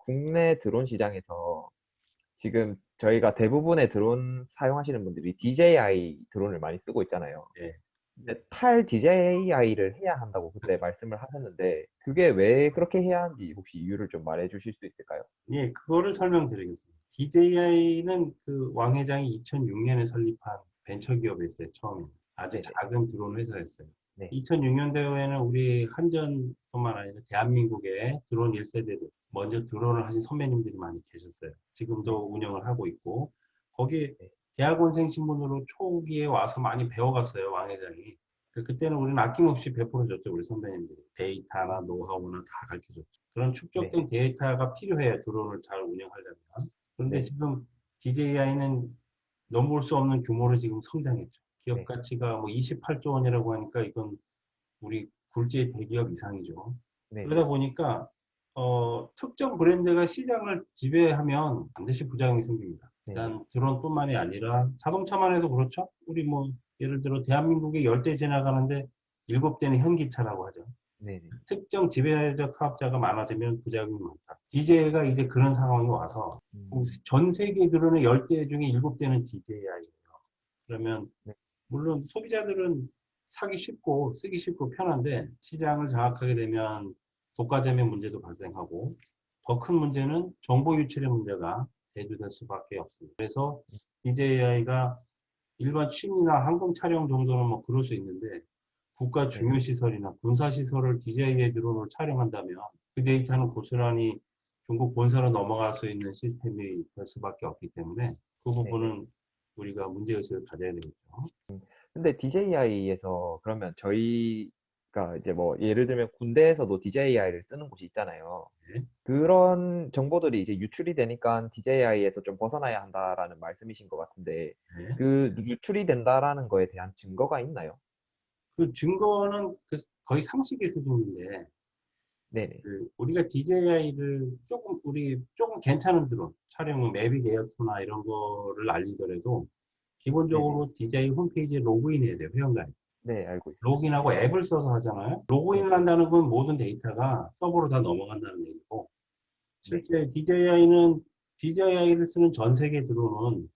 국내 드론 시장에서 지금 저희가 대부분의 드론 사용하시는 분들이 DJI 드론을 많이 쓰고 있잖아요. 예. 근데 탈 DJI를 해야 한다고 그때 말씀을 하셨는데 그게 왜 그렇게 해야 하는지 혹시 이유를 좀 말해 주실 수 있을까요? 예, 그거를 설명드리겠습니다. DJI는 그 왕 회장이 2006년에 설립한 벤처기업이었어요, 처음에. 아주 네네. 작은 드론 회사였어요. 네. 2006년도에는 우리 한전뿐만 아니라 대한민국의 드론 1세대들, 먼저 드론을 하신 선배님들이 많이 계셨어요. 네. 지금도 운영을 하고 있고, 거기 네. 대학원생 신분으로 초기에 와서 많이 배워갔어요, 왕 회장이. 그때는 우리는 아낌없이 베풀어줬죠, 우리 선배님들이. 데이터나 음. 노하우나 다 가르쳐줬죠. 그런 네. 축적된 데이터가 필요해요, 드론을 잘 운영하려면. 그런데 네. 지금 DJI는 넘볼 수 없는 규모로 지금 성장했죠. 기업 네. 가치가 뭐 28조 원이라고 하니까 이건 우리 굴지 대기업 이상이죠. 네. 그러다 보니까 특정 브랜드가 시장을 지배하면 반드시 부작용이 생깁니다. 네. 일단 드론뿐만이 아니라 자동차만 해도 그렇죠. 우리 뭐 예를 들어 대한민국에 10대 지나가는데 7대는 현기차라고 하죠. 네. 네. 특정 지배적 사업자가 많아지면 부작용이 많다. DJ가 이제 그런 상황이 와서 음. 전 세계 드론의 10대 중에 7대는 DJI예요. 그러면 네. 물론 소비자들은 사기 쉽고 쓰기 쉽고 편한데 시장을 장악하게 되면 독과점의 문제도 발생하고 더 큰 문제는 정보 유출의 문제가 대두될 수밖에 없습니다. 그래서 DJI가 일반 취미나 항공 촬영 정도는 뭐 그럴 수 있는데 국가 네. 중요 시설이나 군사 시설을 DJI 드론으로 촬영한다면 그 데이터는 고스란히 중국 본사로 넘어갈 수 있는 시스템이 될 수밖에 없기 때문에 그 네. 네. 부분은 우리가 문제의식을 가져야 되겠죠. 근데 DJI에서 그러면 저희가 이제 뭐 예를 들면 군대에서도 DJI를 쓰는 곳이 있잖아요. 네. 그런 정보들이 이제 유출이 되니까 DJI에서 좀 벗어나야 한다라는 말씀이신 것 같은데 네. 그 유출이 된다라는 거에 대한 증거가 있나요? 그 증거는 거의 상식의 수준인데 네네. 우리가 DJI를 우리 조금 괜찮은 드론 촬영 매빅 에어2나 이런 거를 알리더라도 네네. 기본적으로 DJI 홈페이지에 로그인해야 돼요, 회원가입. 네, 알고 있습니다. 로그인하고 앱을 써서 하잖아요. 로그인을 네네. 한다는 건 모든 데이터가 서버로 다 넘어간다는 얘기고, 네. 실제 DJI를 쓰는 전 세계 드론은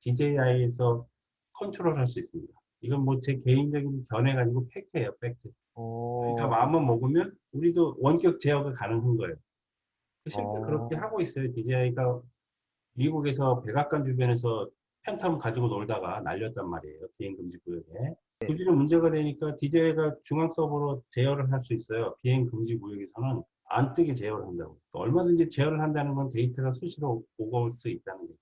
DJI에서 컨트롤할 수 있습니다. 이건 뭐 제 개인적인 견해가 아니고 팩트예요, 팩트. 저희가 어, 마음만 먹으면 우리도 원격 제어가 가능한 거예요. 실제 그렇게 어, 하고 있어요. DJI가 미국에서 백악관 주변에서 팬텀 가지고 놀다가 날렸단 말이에요. 비행 금지 구역에. 그 네네. 뒤로 문제가 되니까 DJI가 중앙 서버로 제어를 할 수 있어요. 비행 금지 구역에서는 안 뜨게 제어를 한다고. 얼마든지 제어를 한다는 건 데이터가 수시로 오고 올 수 있다는 거죠.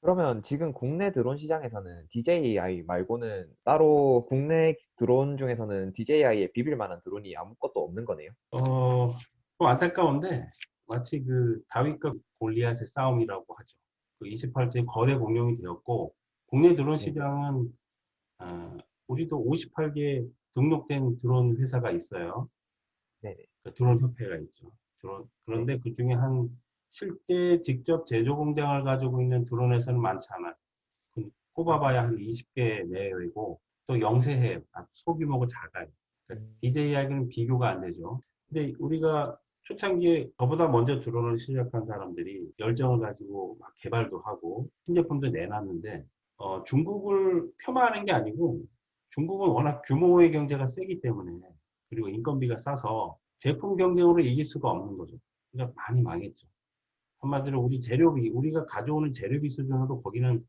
그러면 지금 국내 드론 시장에서는 DJI 말고는 따로 국내 드론 중에서는 DJI에 비빌 만한 드론이 아무것도 없는 거네요? 좀 안타까운데 마치 그 다윗과 골리앗의 싸움이라고 하죠. 그 28세 거대 공룡이 되었고 국내 드론 네네. 시장은 우리도 58개 등록된 드론 회사가 있어요. 네네. 그 드론 협회가 있죠. 네. 그런데 그 중에 실제 직접 제조 공장을 가지고 있는 드론 회사는 많지 않아요. 꼽아봐야 한 20개 내외고 또 영세해요. 소규모고 작아요. 그러니까 음, DJI하고는 비교가 안 되죠. 근데 우리가 초창기에 저보다 먼저 드론을 시작한 사람들이 열정을 가지고 막 개발도 하고 신제품도 내놨는데 중국을 폄하하는 게 아니고 중국은 워낙 규모의 경제가 세기 때문에 그리고 인건비가 싸서 제품 경쟁으로 이길 수가 없는 거죠. 그러니까 많이 망했죠. 한마디로 우리가 가져오는 재료비 수준으로 거기는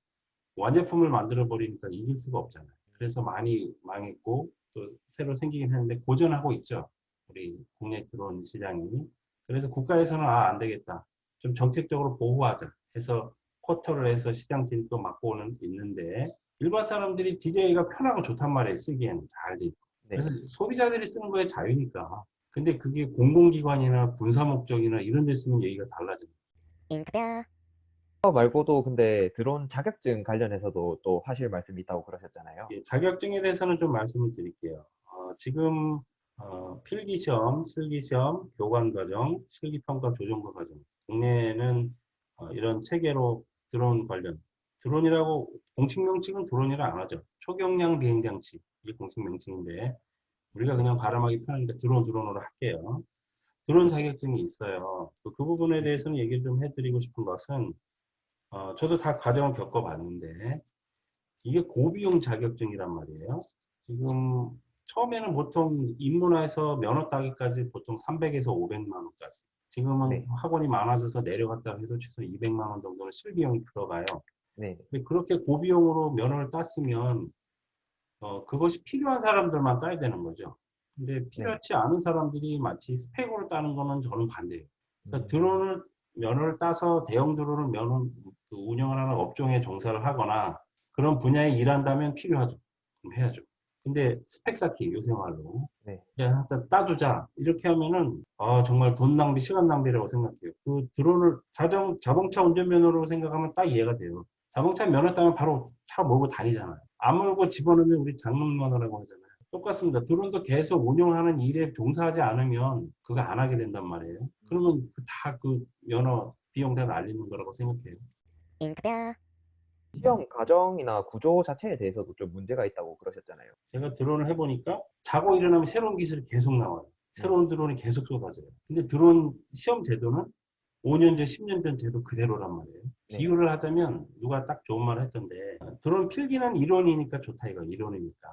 완제품을 만들어 버리니까 이길 수가 없잖아요. 그래서 많이 망했고 또 새로 생기긴 했는데 고전하고 있죠. 우리 국내 드론 시장이. 그래서 국가에서는 안 되겠다. 좀 정책적으로 보호하자 해서 쿼터를 해서 시장 진입도 막고는 있는데 일반 사람들이 DJI가 편하고 좋단 말이에요. 쓰기에는 잘 돼 있고. 그래서 네. 소비자들이 쓰는 거에 자유니까. 근데 그게 공공기관이나 군사 목적이나 이런 데 쓰면 얘기가 달라져요. 그거 말고도 근데 드론 자격증 관련해서도 또 하실 말씀이 있다고 그러셨잖아요. 예, 자격증에 대해서는 좀 말씀을 드릴게요. 지금 필기시험, 실기시험, 교관과정, 실기평가 조정과 과정 국내에는 이런 체계로 드론 관련 드론이라고 공식 명칭은 드론이라 안 하죠. 초경량 비행장치 이게 공식 명칭인데 우리가 네. 그냥 발음하기 편하니까 드론으로 할게요. 드론 자격증이 있어요. 그 부분에 음, 대해서는 얘기를 좀 해드리고 싶은 것은, 저도 다 과정을 겪어봤는데, 이게 고비용 자격증이란 말이에요. 지금 처음에는 보통 입문해서 면허 따기까지 보통 300에서 500만 원까지. 지금은 네, 학원이 많아져서 내려갔다 해도 최소 200만 원 정도는 실비용이 들어가요. 네, 근데 그렇게 고비용으로 면허를 땄으면 그것이 필요한 사람들만 따야 되는 거죠. 근데 네. 필요하지 않은 사람들이 마치 스펙으로 따는 거는 저는 반대예요. 그러니까 음, 드론을 면허를 따서 대형 드론을 그 운영을 하는 업종에 종사를 하거나 그런 분야에 일한다면 필요하죠. 그럼 해야죠. 근데 스펙 쌓기 요새 말로 네. 그냥 일단 따주자 이렇게 하면은 정말 돈 낭비, 시간 낭비라고 생각해요. 그 드론을 자동차 운전면허로 생각하면 딱 이해가 돼요. 자동차 면허 따면 바로 차 몰고 다니잖아요. 안 몰고 집어넣으면 우리 장롱면허라고 하잖아요. 똑같습니다. 드론도 계속 운영하는 일에 종사하지 않으면 그거 안 하게 된단 말이에요. 그러면 다 그 면허 비용 다 날리는 거라고 생각해요. 인터뷰. 시험 과정이나 구조 자체에 대해서도 좀 문제가 있다고 그러셨잖아요. 제가 드론을 해보니까 자고 일어나면 새로운 기술이 계속 나와요. 네, 새로운 드론이 계속 쏟아져요. 근데 드론 시험 제도는 5년 전, 10년 전 제도 그대로란 말이에요. 네, 비유를 하자면 누가 딱 좋은 말을 했던데 드론 필기는 이론이니까 좋다 이거 이론이니까.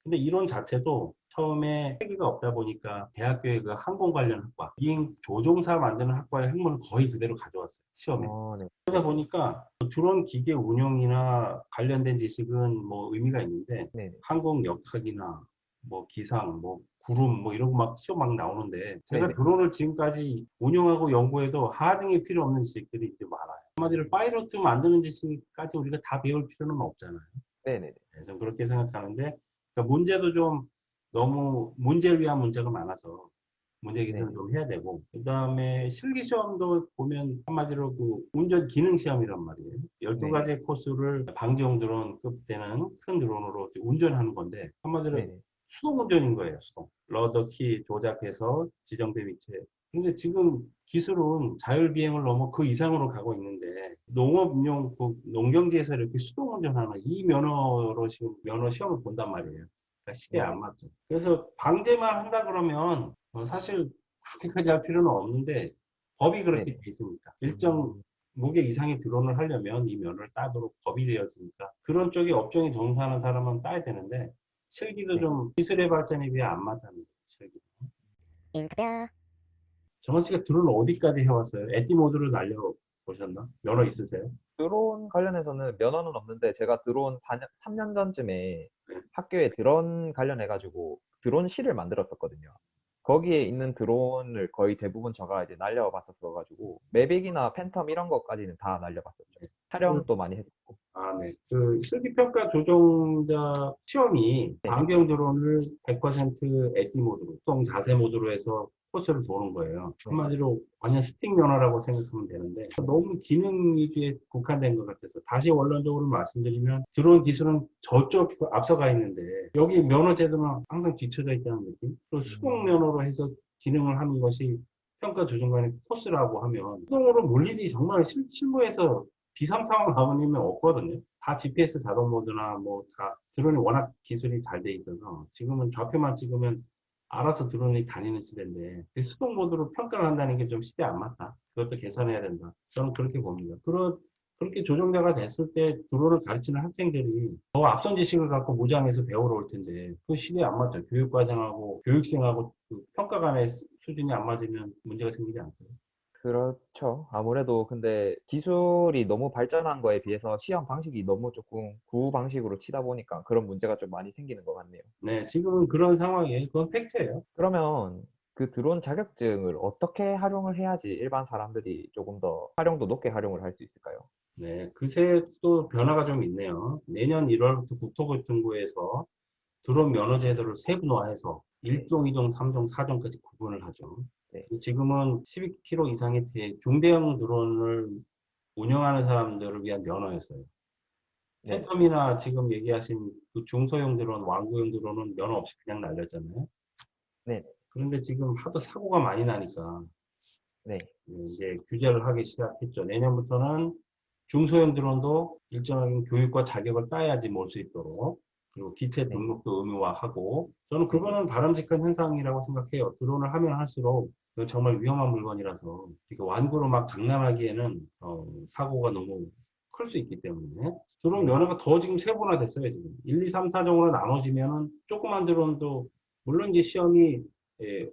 근데 이론 자체도 처음에 필기가 없다 보니까 대학교의 그 항공 관련 학과, 비행 조종사 만드는 학과의 학문을 거의 그대로 가져왔어요. 시험에. 네, 그러다 보니까 드론 기계 운용이나 관련된 지식은 뭐 의미가 있는데 네, 항공 역학이나 뭐 기상, 뭐 구름 뭐 이런 거 막 시험 막 나오는데 네, 제가 네, 드론을 지금까지 운용하고 연구해도 하등에 필요 없는 지식들이 이제 많아요. 한마디로 파이로트 만드는 지식까지 우리가 다 배울 필요는 없잖아요. 네, 네, 저는 그렇게 생각하는데 그러니까 문제도 좀 너무 문제를 위한 문제가 많아서 문제 네, 개선을 네, 좀 해야 되고 그다음에 실기 시험도 보면 한마디로 그 운전 기능 시험이란 말이에요. 네, 네, 12가지 코스를 방지용 드론급 되는 큰 드론으로 운전하는 건데 한마디로 네, 네, 수동 운전인 거예요. 수동. 러더 키 조작해서 지정된 위치에. 근데 지금 기술은 자율 비행을 넘어 그 이상으로 가고 있는데 농업용 그 농경지에서 이렇게 수동 운전하는 이 면허로 지금 면허 시험을 본단 말이에요. 그러니까 시대에 네, 안 맞죠. 그래서 방제만 한다 그러면 사실 그렇게까지 할 필요는 없는데 법이 네, 그렇게 네. 돼 있으니까 일정 무게 이상의 드론을 하려면 이 면허를 따도록 법이 되어 있으니까 그런 쪽에 업종에 종사하는 사람은 따야 되는데 실기도 네. 좀 기술의 발전에 비해 안 맞다는 거죠. 실기. 인터뷰. 정원 씨가 드론 어디까지 해왔어요? 에티 모드를 날려 보셨나? 면허 있으세요? 드론 관련해서는 면허는 없는데 제가 드론 4년, 3년 전쯤에 네. 학교에 드론 관련해가지고 드론실을 만들었었거든요. 거기에 있는 드론을 거의 대부분 제가 이제 날려봤었어가지고 매빅이나 팬텀 이런 것까지는 다 날려봤었죠. 그, 촬영도 많이 했었고. 네. 그 실기평가 조종자 시험이 네네. 안경 드론을 100% 에티 모드로, 수동 자세 모드로 해서 코스를 도는 거예요. 네네. 한마디로 완전 스틱 면허라고 생각하면 되는데 너무 기능 위주에 국한된 것 같아서 다시 원론적으로 말씀드리면 드론 기술은 저쪽 앞서가 있는데 여기 면허 제도는 항상 뒤쳐져 있다는 느낌. 또 수동 음, 면허로 해서 기능을 하는 것이 평가 조종관의 코스라고 하면 수동으로 몰 일이 정말 실무에서 비상 상황 나오면 없거든요. 다 GPS 자동 모드나 뭐 다 드론이 워낙 기술이 잘 돼 있어서 지금은 좌표만 찍으면 알아서 드론이 다니는 시대인데 수동 모드로 평가를 한다는 게 좀 시대에 안 맞다. 그것도 개선해야 된다. 저는 그렇게 봅니다. 그렇게 조종자가 됐을 때 드론을 가르치는 학생들이 더 앞선 지식을 갖고 무장해서 배우러 올 텐데 그 시대에 안 맞죠. 교육과정하고 교육생하고 그 평가 간의 수준이 안 맞으면 문제가 생기지 않고요. 그렇죠. 아무래도 근데 기술이 너무 발전한 거에 비해서 시험 방식이 너무 조금 구 방식으로 치다 보니까 그런 문제가 좀 많이 생기는 것 같네요. 네, 지금은 그런 상황이에요. 그건 팩트예요. 그러면 그 드론 자격증을 어떻게 활용을 해야지 일반 사람들이 조금 더 활용도 높게 활용을 할 수 있을까요? 네, 그새 또 변화가 좀 있네요. 내년 1월부터 국토교통부에서 드론 면허 제도를 세분화해서 네, 1종, 2종, 3종, 4종까지 구분을 하죠. 네, 지금은 12kg 이상의 중대형 드론을 운영하는 사람들을 위한 면허였어요. 네, 네, 팬텀이나 지금 얘기하신 그 중소형 드론, 왕구형 드론은 면허 없이 그냥 날렸잖아요. 네, 그런데 지금 하도 사고가 많이 나니까 네, 이제 규제를 하기 시작했죠. 내년부터는 중소형 드론도 일정한 교육과 자격을 따야지 몰 수 있도록 그리고 기체 네, 등록도 의무화하고 저는 네, 네, 그거는 바람직한 현상이라고 생각해요. 드론을 하면 할수록 이건 정말 위험한 물건이라서 이렇게 완구로 막 장난하기에는 사고가 너무 클 수 있기 때문에 드론 네. 면허가 더 지금 세분화됐어요. 지금 1, 2, 3, 4종으로 나눠지면은 조그만 드론도 물론 이제 시험이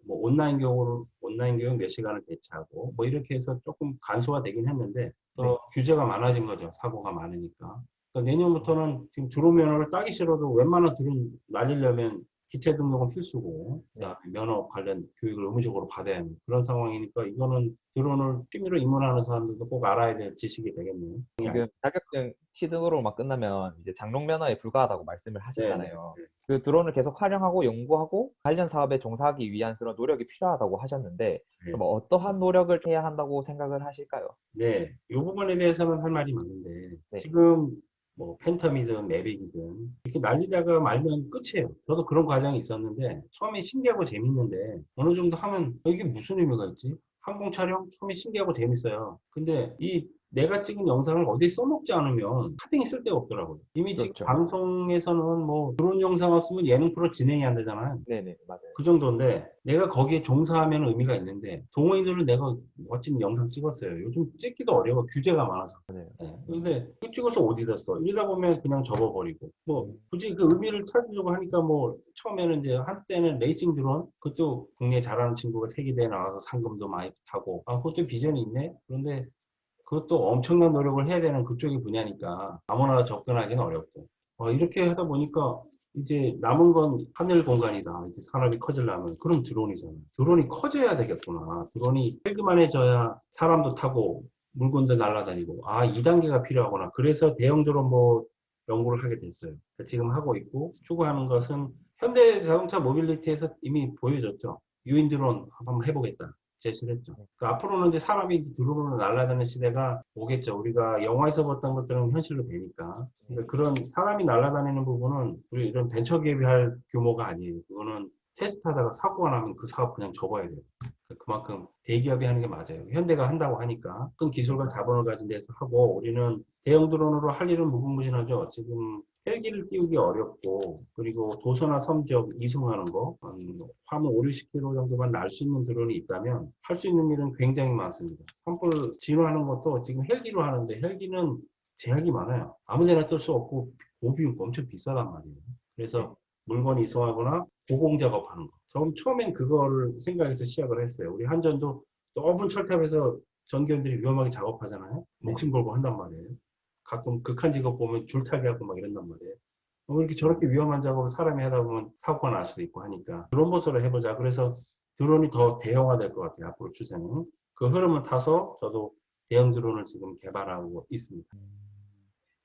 뭐 온라인 교육 몇 시간을 배치하고 뭐 이렇게 해서 조금 간소화 되긴 했는데 더 네. 규제가 많아진 거죠. 사고가 많으니까. 그러니까 내년부터는 지금 드론 면허를 따기 싫어도 웬만한 드론 날리려면 기체 등록은 필수고, 네. 그다음에 면허 관련 교육을 의무적으로 받아야 하는 그런 상황이니까 이거는 드론을 취미로 입문하는 사람들도 꼭 알아야 될 지식이 되겠네요. 지금 자격증 취득으로만 끝나면 이제 장롱 면허에 불과하다고 말씀을 네네. 하셨잖아요. 그 드론을 계속 활용하고 연구하고 관련 사업에 종사하기 위한 그런 노력이 필요하다고 하셨는데 네. 그럼 어떠한 노력을 해야 한다고 생각을 하실까요? 네. 이 부분에 대해서는 할 말이 많은데, 네. 지금 뭐 팬텀이든 매빅이든 이렇게 날리다가 말면 끝이에요. 저도 그런 과정이 있었는데, 처음에 신기하고 재밌는데, 어느 정도 하면 이게 무슨 의미가 있지? 항공 촬영 처음에 신기하고 재밌어요. 근데 이 내가 찍은 영상을 어디 써먹지 않으면 하등이 쓸데가 없더라고요. 이미 지금 그렇죠. 방송에서는 뭐 드론 영상을 쓰면 예능 프로 진행이 안 되잖아요. 네네. 맞아요. 그 정도인데 내가 거기에 종사하면 의미가 있는데 동호인들은 내가 멋진 영상 찍었어요. 요즘 찍기도 어려워. 규제가 많아서. 맞아요. 예. 근데 그 찍어서 어디다 써? 이러다 보면 그냥 접어버리고. 뭐 음. 굳이 그 의미를 찾으려고 하니까 뭐 처음에는 이제 한때는 레이싱 드론 그것도 국내에 잘하는 친구가 세계대회 나와서 상금도 많이 타고 아 그것도 비전이 있네. 그런데 그것도 엄청난 노력을 해야 되는 그쪽의 분야니까 아무나 접근하기는 어렵고. 이렇게 하다 보니까 이제 남은 건 하늘 공간이다. 이제 산업이 커지려면. 그럼 드론이잖아. 드론이 커져야 되겠구나. 드론이 헬그만해져야 사람도 타고 물건도 날아다니고. 아, 2단계가 필요하구나. 그래서 대형 드론 뭐 연구를 하게 됐어요. 지금 하고 있고 추구하는 것은 현대 자동차 모빌리티에서 이미 보여줬죠. 유인 드론 한번 해보겠다. 제시를 했죠. 그러니까 앞으로는 이제 사람이 드론으로 날아다니는 시대가 오겠죠. 우리가 영화에서 봤던 것들은 현실로 되니까. 그러니까 그런 사람이 날아다니는 부분은 우리 이런 벤처 기업이 할 규모가 아니에요. 그거는 테스트하다가 사고가 나면 그 사업 그냥 접어야 돼요. 그만큼 대기업이 하는 게 맞아요. 현대가 한다고 하니까 큰 기술과 자본을 가진 데서 하고 우리는 대형 드론으로 할 일은 무궁무진하죠. 지금 헬기를 띄우기 어렵고 그리고 도서나 섬 지역 이송하는 거 화물 5, 60km 정도만 날 수 있는 드론이 있다면 할 수 있는 일은 굉장히 많습니다. 산불 진화하는 것도 지금 헬기로 하는데 헬기는 제약이 많아요. 아무 데나 뜰 수 없고 고비용 엄청 비싸단 말이에요. 네. 그래서 물건 이송하거나 고공 작업하는 거. 처음엔 그거를 생각해서 시작을 했어요. 우리 한전도 넓은 철탑에서 전기원들이 위험하게 작업하잖아요. 네. 목숨 걸고 한단 말이에요. 가끔 극한 직업 보면 줄타기 하고 막 이런단 말이에요. 이렇게 저렇게 위험한 작업을 사람이 하다 보면 사고가 날 수도 있고 하니까 드론 버스로 해보자. 그래서 드론이 더 대형화될 것 같아요. 앞으로 추세는. 그 흐름을 타서 저도 대형 드론을 지금 개발하고 있습니다.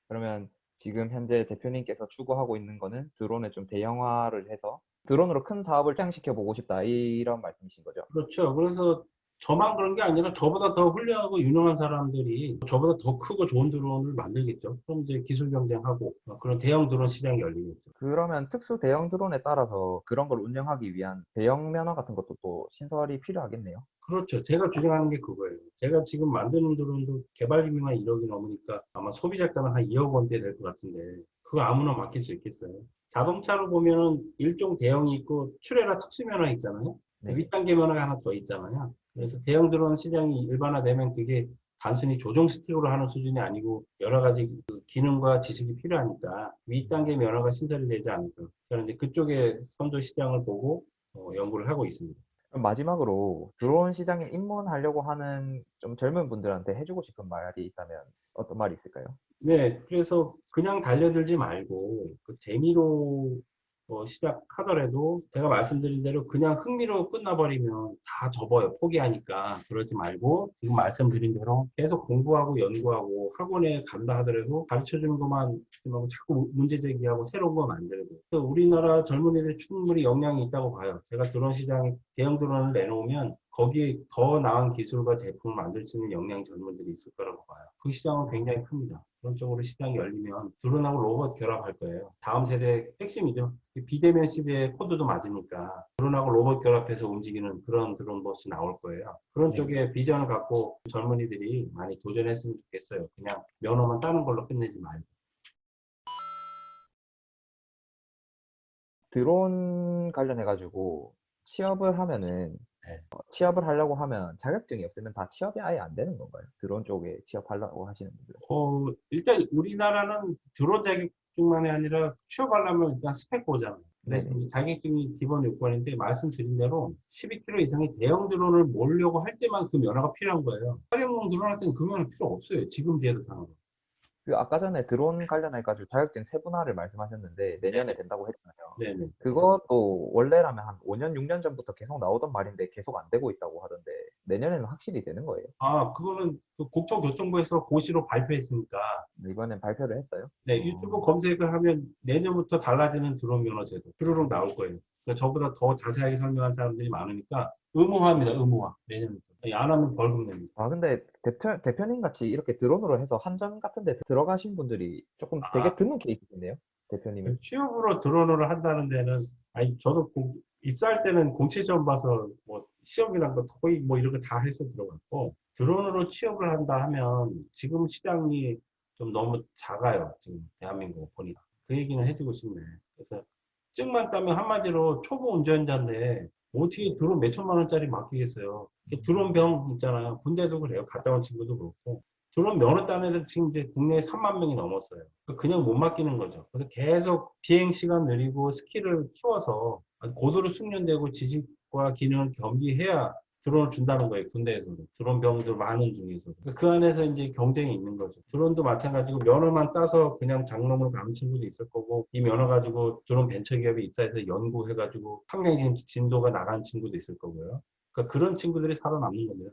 그러면 지금 현재 대표님께서 추구하고 있는 거는 드론을 좀 대형화를 해서 드론으로 큰 사업을 시행시켜 보고 싶다 이런 말씀이신 거죠? 그렇죠. 그래서 저만 그런 게 아니라 저보다 더 훌륭하고 유능한 사람들이 저보다 더 크고 좋은 드론을 만들겠죠. 그럼 이제 기술 경쟁하고 그런 대형 드론 시장이 열리겠죠. 그러면 특수 대형 드론에 따라서 그런 걸 운영하기 위한 대형 면허 같은 것도 또 신설이 필요하겠네요. 그렇죠. 제가 주장하는 게 그거예요. 제가 지금 만드는 드론도 개발비만 1억이 넘으니까 아마 소비자가는 한 2억 원대 될 것 같은데 그거 아무나 맡길 수 있겠어요? 자동차로 보면은 일종 대형이 있고 출애라 특수 면허 있잖아요. 네네. 윗단계 면허가 하나 더 있잖아요. 그래서 대형 드론 시장이 일반화되면 그게 단순히 조종 스틱으로 하는 수준이 아니고 여러 가지 그 기능과 지식이 필요하니까 윗단계 면허가 신설이 되지 않을까. 저는 이제 그쪽의 선도 시장을 보고 연구를 하고 있습니다. 그럼 마지막으로 드론 시장에 입문하려고 하는 좀 젊은 분들한테 해주고 싶은 말이 있다면 어떤 말이 있을까요? 네, 그래서 그냥 달려들지 말고 그 재미로 시작하더라도 제가 말씀드린 대로 그냥 흥미로 끝나버리면 다 접어요. 포기하니까 그러지 말고 지금 말씀드린 대로 계속 공부하고 연구하고 학원에 간다 하더라도 가르쳐주는 것만 하고 자꾸 문제 제기하고 새로운 거 만들고 그래서 우리나라 젊은이들 충분히 역량이 있다고 봐요. 제가 드론 시장에 대형 드론을 내놓으면 거기에 더 나은 기술과 제품을 만들 수 있는 역량 젊은들이 있을 거라고 봐요. 그 시장은 굉장히 큽니다. 그런 쪽으로 시장이 열리면 드론하고 로봇 결합할 거예요. 다음 세대 핵심이죠. 비대면 시대의 코드도 맞으니까 드론하고 로봇 결합해서 움직이는 그런 드론 버스 나올 거예요. 그런 네. 쪽에 비전을 갖고 젊은이들이 많이 도전했으면 좋겠어요. 그냥 면허만 따는 걸로 끝내지 말고. 드론 관련해 가지고 취업을 하면은 네. 취업을 하려고 하면 자격증이 없으면 다 취업이 아예 안 되는 건가요? 드론 쪽에 취업하려고 하시는 분들은? 일단 우리나라는 드론 자격증만이 아니라 취업하려면 일단 스펙 보잖아요. 그래서 네네. 이제 자격증이 기본 요건인데 말씀드린 대로 12kg 이상의 대형 드론을 몰려고 할 때만 그 면허가 필요한 거예요. 활용용 드론 할 때는 그 면허 필요 없어요. 지금 제도상으로. 그 아까 전에 드론 관련해가지고 자격증 세분화를 말씀하셨는데 내년에 네네. 된다고 했잖아요. 네네. 그것도 원래라면 한 5년, 6년 전부터 계속 나오던 말인데 계속 안 되고 있다고 하던데 내년에는 확실히 되는 거예요? 그거는 그 국토교통부에서 고시로 발표했으니까, 이번엔 발표를 했어요? 네, 유튜브 검색을 하면 내년부터 달라지는 드론 면허 제도 쭈루룩 나올 거예요. 그러니까 저보다 더 자세하게 설명한 사람들이 많으니까 의무화입니다. 의무화. 내년부터. 안 하면 벌금 냅니다. 근데 대표님 같이 이렇게 드론으로 해서 한전 같은 데 들어가신 분들이 조금 되게 아, 드문 케이스인데요? 대표님이? 취업으로 드론으로 한다는 데는, 아니, 저도 입사할 때는 공채 시험 봐서 뭐 시험이란 거 토익 뭐 이런 거 다 해서 들어갔고, 드론으로 취업을 한다 하면 지금 시장이 좀 너무 작아요. 지금 대한민국 보니까. 그 얘기는 해주고 싶네. 그래서 증만 따면 한마디로 초보 운전자인데 어떻게 드론 몇 천만 원짜리 맡기겠어요. 드론 병 있잖아요. 군대도 그래요. 갔다 온 친구도 그렇고. 드론 면허 따는 애들 지금 이제 국내에 3만 명이 넘었어요. 그냥 못 맡기는 거죠. 그래서 계속 비행 시간 늘리고 스킬을 키워서 고도로 숙련되고 지식과 기능을 겸비해야 드론을 준다는 거예요. 군대에서도. 드론 병들 많은 중에서도. 그 안에서 이제 경쟁이 있는 거죠. 드론도 마찬가지고 면허만 따서 그냥 장롱으로 가는 친구도 있을 거고, 이 면허 가지고 드론 벤처기업에 입사해서 연구해가지고 상당히 진도가 나간 친구도 있을 거고요. 그러니까 그런 친구들이 살아남는 겁니다.